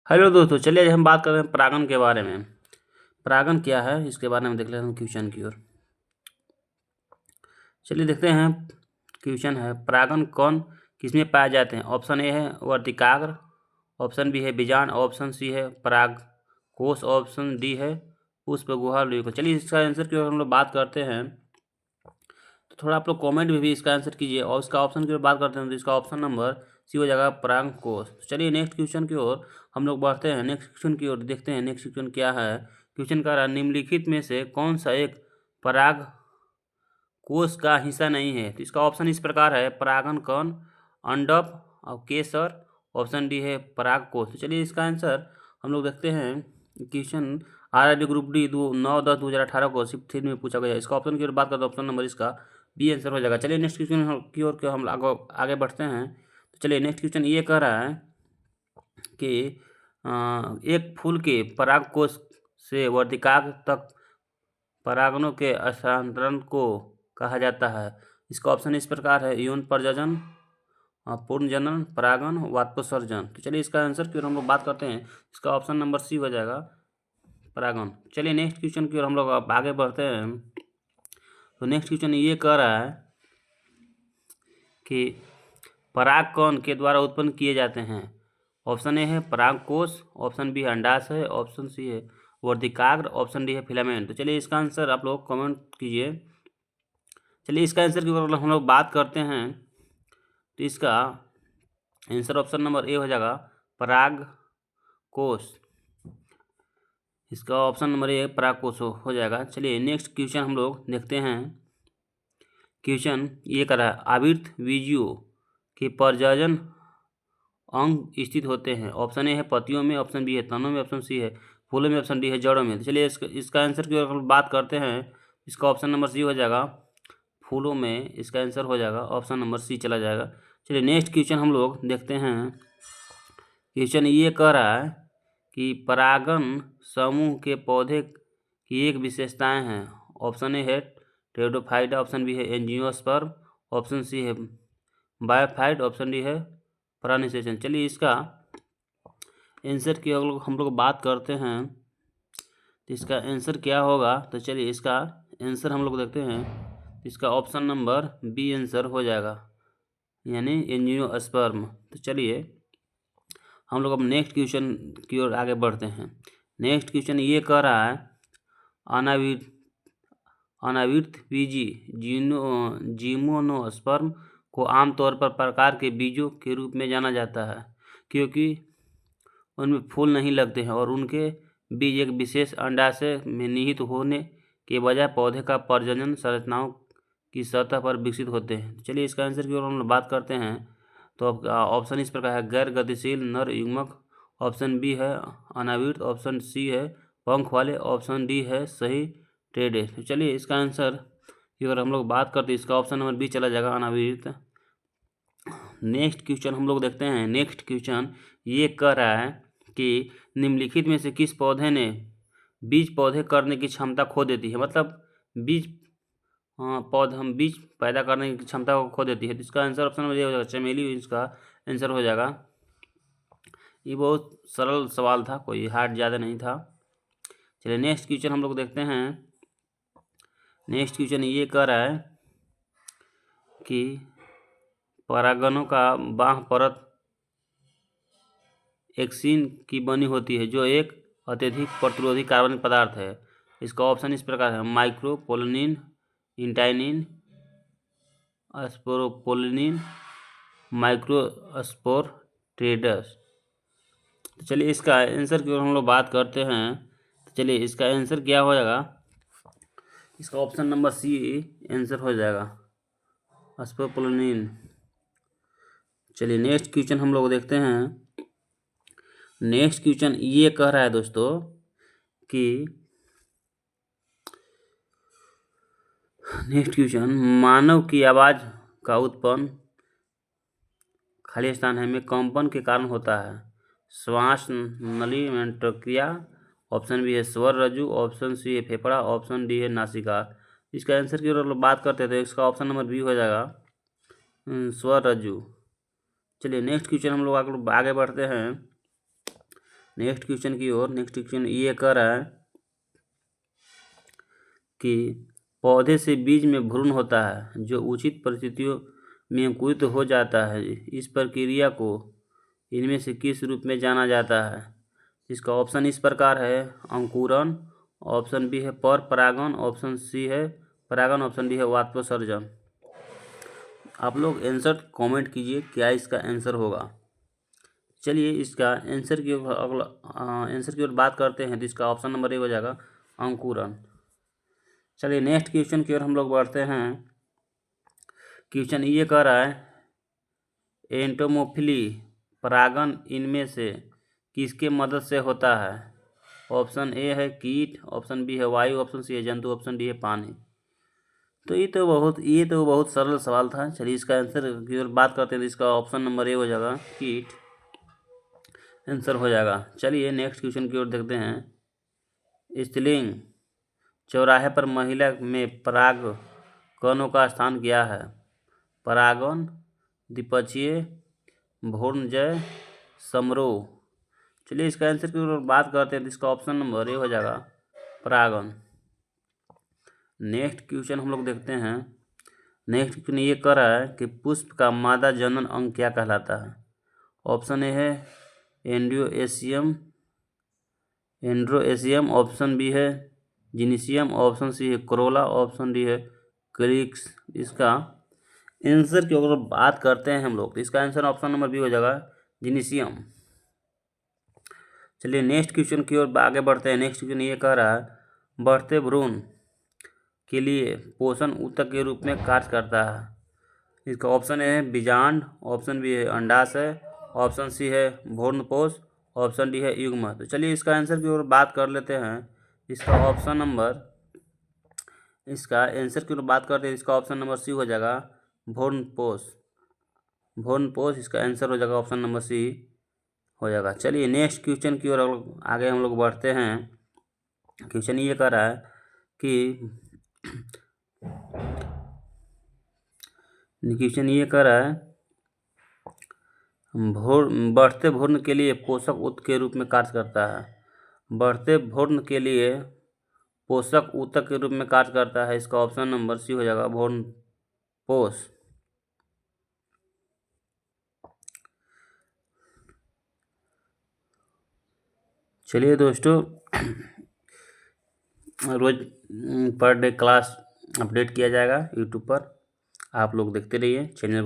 Hello दोस्तों, चलिए आज हम बात कर रहे हैं परागण के बारे में। परागण क्या है इसके बारे में देख लेते हैं क्वेश्चन की ओर। चलिए देखते हैं। क्वेश्चन है, परागण कौन किसमें पाए जाते हैं। ऑप्शन ए है वर्तिकाग्र, ऑप्शन बी है बीजांड, ऑप्शन सी है परागकोश, ऑप्शन डी है पुष्प गुहा लुई को। चलिए इसका आंसर की ओर हम लोग बात करते हैं। तो थोड़ा आप लोग कॉमेंट में भी इसका आंसर कीजिए और इसका ऑप्शन की ओर बात करते हैं तो इसका ऑप्शन नंबर सी हो जाएगा परागकोश। तो चलिए नेक्स्ट क्वेश्चन की ओर हम लोग बढ़ते हैं। नेक्स्ट क्वेश्चन की ओर देखते हैं नेक्स्ट क्वेश्चन क्या है। क्वेश्चन का रहा, निम्नलिखित में से कौन सा एक पराग कोश का हिस्सा नहीं है। तो इसका ऑप्शन इस प्रकार है, परागन कण, अंडप और केसर, ऑप्शन डी है परागकोश। तो चलिए इसका आंसर हम लोग देखते हैं। क्वेश्चन RRB ग्रुप डी 9/10/2018 को शिफ्ट 3 में पूछा गया। इसका ऑप्शन की ओर बात करते हैं, ऑप्शन नंबर इसका बी आंसर हो जाएगा। चलिए नेक्स्ट क्वेश्चन की ओर के हम आगे बढ़ते हैं। तो चलिए नेक्स्ट क्वेश्चन ये कह रहा है कि एक फूल के परागकोश से वर्तिकाग्र तक परागणों के हस्तांतरण को कहा जाता है। इसका ऑप्शन इस प्रकार है, यौन प्रजनन, पूर्ण जनन, परागण, वाष्पोत्सर्जन। तो चलिए इसका आंसर की ओर हम लोग बात करते हैं। इसका ऑप्शन नंबर सी हो जाएगा परागण। चलिए नेक्स्ट क्वेश्चन की ओर हम लोग अब आगे बढ़ते हैं। तो नेक्स्ट क्वेश्चन ये कह रहा है कि परागकण के द्वारा उत्पन्न किए जाते हैं। ऑप्शन ए है परागकोश, ऑप्शन बी है अंडाशय है, ऑप्शन सी है वर्तिकाग्र, ऑप्शन डी है फिलामेंट। तो चलिए इसका आंसर आप लोग कमेंट कीजिए। चलिए इसका आंसर की ओर हम लोग बात करते हैं। तो इसका आंसर ऑप्शन नंबर ए हो जाएगा परागकोश। इसका ऑप्शन नंबर ए परागकोश हो जाएगा। चलिए नेक्स्ट क्वेश्चन हम लोग देखते हैं। क्वेश्चन ये कर रहा है, आवृत बीजियों के प्रजनन अंग स्थित होते हैं। ऑप्शन ए है पत्तियों में, ऑप्शन बी है तनों में, ऑप्शन सी है फूलों में, ऑप्शन डी है जड़ों में। तो चलिए इसका आंसर की ओर हम बात करते हैं। इसका ऑप्शन नंबर सी हो जाएगा फूलों में। इसका आंसर हो जाएगा ऑप्शन नंबर सी चला जाएगा। चलिए नेक्स्ट क्वेश्चन हम लोग देखते हैं। क्वेश्चन ये कह रहा है कि परागण समूह के पौधे की एक विशेषताएं हैं। ऑप्शन ए है टेरिडोफाइटा, ऑप्शन बी है एंजियोस्पर्म, ऑप्शन सी है बायोफाइट, ऑप्शन डी है परागनिषेचन। चलिए इसका आंसर की हम लोग बात करते हैं। तो इसका आंसर क्या होगा। तो चलिए इसका आंसर हम लोग देखते हैं। इसका ऑप्शन नंबर बी आंसर हो जाएगा, यानी एंजियोस्पर्म। तो चलिए हम लोग अब नेक्स्ट क्वेश्चन की ओर आगे बढ़ते हैं। नेक्स्ट क्वेश्चन ये कह रहा है, अनावृत बीजी जिम्नोस्पर्म को आमतौर पर प्रकार के बीजों के रूप में जाना जाता है, क्योंकि उनमें फूल नहीं लगते हैं और उनके बीज एक विशेष अंडाशय में निहित होने के बजाय पौधे का प्रजनन संरचनाओं की सतह पर विकसित होते हैं। चलिए इसका आंसर की ओर हम लोग बात करते हैं। तो अब ऑप्शन इस प्रकार है, गैर गतिशील नर युग्मक, ऑप्शन बी है अनावृत, ऑप्शन सी है पंख वाले, ऑप्शन डी है सही टेढ़े। तो चलिए इसका आंसर की अगर हम लोग बात करते हैं, इसका ऑप्शन नंबर बी चला जाएगा अनावृत। नेक्स्ट क्वेश्चन हम लोग देखते हैं। नेक्स्ट क्वेश्चन ये कह रहा है कि निम्नलिखित में से किस पौधे ने बीज पौधे करने की क्षमता खो देती है। मतलब बीज हम बीज पैदा करने की क्षमता को खो देती है। तो इसका आंसर ऑप्शन में ये हो जाएगा चमेली। इसका आंसर हो जाएगा। ये बहुत सरल सवाल था, कोई हार्ड ज़्यादा नहीं था। चलिए नेक्स्ट क्वेश्चन हम लोग देखते हैं। नेक्स्ट क्वेश्चन ये कह रहा है कि परागणों का बाह्य परत एक्सिन की बनी होती है, जो एक अत्यधिक प्रतिरोधी कार्बनिक पदार्थ है। इसका ऑप्शन इस प्रकार है, माइक्रोपोलिनिन, इंटाइनिन, स्पोरोपोलिनिन, माइक्रोस्पोरट्रेडस। तो चलिए इसका आंसर की ओर हम लोग बात करते हैं। तो चलिए इसका आंसर क्या हो जाएगा। इसका ऑप्शन नंबर सी आंसर हो जाएगा स्पोरोपोलिनिन। चलिए नेक्स्ट क्वेश्चन हम लोग देखते हैं। नेक्स्ट क्वेश्चन ये कह रहा है दोस्तों कि नेक्स्ट क्वेश्चन, मानव की आवाज़ का उत्पन्न खाली स्थान है में कंपन के कारण होता है। श्वास नली में प्रक्रिया, ऑप्शन बी है स्वर रज्जु, ऑप्शन सी है फेफड़ा, ऑप्शन डी है नासिका। इसका आंसर की ओर बात करते थे, इसका ऑप्शन नंबर बी हो जाएगा स्वर रज्जु। चलिए नेक्स्ट क्वेश्चन हम लोग आगे बढ़ते हैं। नेक्स्ट क्वेश्चन की ओर। नेक्स्ट क्वेश्चन ये कह रहा है कि पौधे से बीज में भ्रूण होता है जो उचित परिस्थितियों में अंकुरित हो जाता है। इस प्रक्रिया को इनमें से किस रूप में जाना जाता है? इसका ऑप्शन इस प्रकार है: अंकुरन, ऑप्शन बी है पर परागण, ऑप्शन सी है परागण, ऑप्शन डी है वाष्पोत्सर्जन। आप लोग आंसर कमेंट कीजिए क्या इसका आंसर होगा। चलिए इसका आंसर की ओर बात करते हैं तो इसका ऑप्शन नंबर ए हो जाएगा अंकुरन। चलिए नेक्स्ट क्वेश्चन की ओर हम लोग बढ़ते हैं। क्वेश्चन ये कह रहा है एंटोमोफिली परागण इनमें से किसके मदद से होता है? ऑप्शन ए है कीट, ऑप्शन बी है वायु, ऑप्शन सी है जंतु, ऑप्शन डी है पानी। तो ये तो बहुत सरल सवाल था। चलिए इसका आंसर की ओर बात करते हैं तो इसका ऑप्शन नंबर ए हो जाएगा कीट, आंसर हो जाएगा। चलिए नेक्स्ट क्वेश्चन की ओर देखते हैं। स्त्रीलिंग चौराहे पर महिला में पराग कणों का स्थान क्या है? परागण, द्विपक्षीय, भ्रूणजय, समारोह। चलिए इसका आंसर की ओर बात करते हैं तो इसका ऑप्शन नंबर ए हो जाएगा परागण। नेक्स्ट क्वेश्चन हम लोग देखते हैं। नेक्स्ट क्वेश्चन ये कह रहा है कि पुष्प का मादा जनन अंग क्या कहलाता है? ऑप्शन ए है एंड्रोएसियम, ऑप्शन बी है जिनीशियम, ऑप्शन सी है कोरोला, ऑप्शन डी है क्लिक्स। इसका आंसर की अगर बात करते हैं हम लोग तो इसका आंसर ऑप्शन नंबर बी हो जाएगा जिनीशियम। चलिए नेक्स्ट क्वेश्चन की ओर आगे बढ़ते हैं। नेक्स्ट क्वेश्चन ये कह रहा है बढ़ते भ्रूण के लिए पोषण ऊतक के रूप में कार्य करता है। इसका ऑप्शन ए है बीजांड, ऑप्शन बी है अंडाशय, ऑप्शन सी है भ्रूणपोष, ऑप्शन डी है युग्म। तो चलिए इसका आंसर की ओर बात कर लेते हैं। इसका आंसर की ओर बात करते हैं। इसका ऑप्शन नंबर सी हो जाएगा भ्रूणपोष। इसका आंसर हो जाएगा ऑप्शन नंबर सी हो जाएगा। चलिए नेक्स्ट क्वेश्चन की ओर आगे हम लोग बढ़ते हैं। क्वेश्चन ये कह रहा है कि बढ़ते भ्रूण के लिए पोषक ऊतक के रूप में कार्य करता है। बढ़ते भ्रूण के लिए पोषक ऊतक के रूप में कार्य करता है। इसका ऑप्शन नंबर सी हो जाएगा भ्रूणपोष। चलिए दोस्तों, रोज पर डे क्लास अपडेट किया जाएगा यूट्यूब पर। आप लोग देखते रहिए चैनल।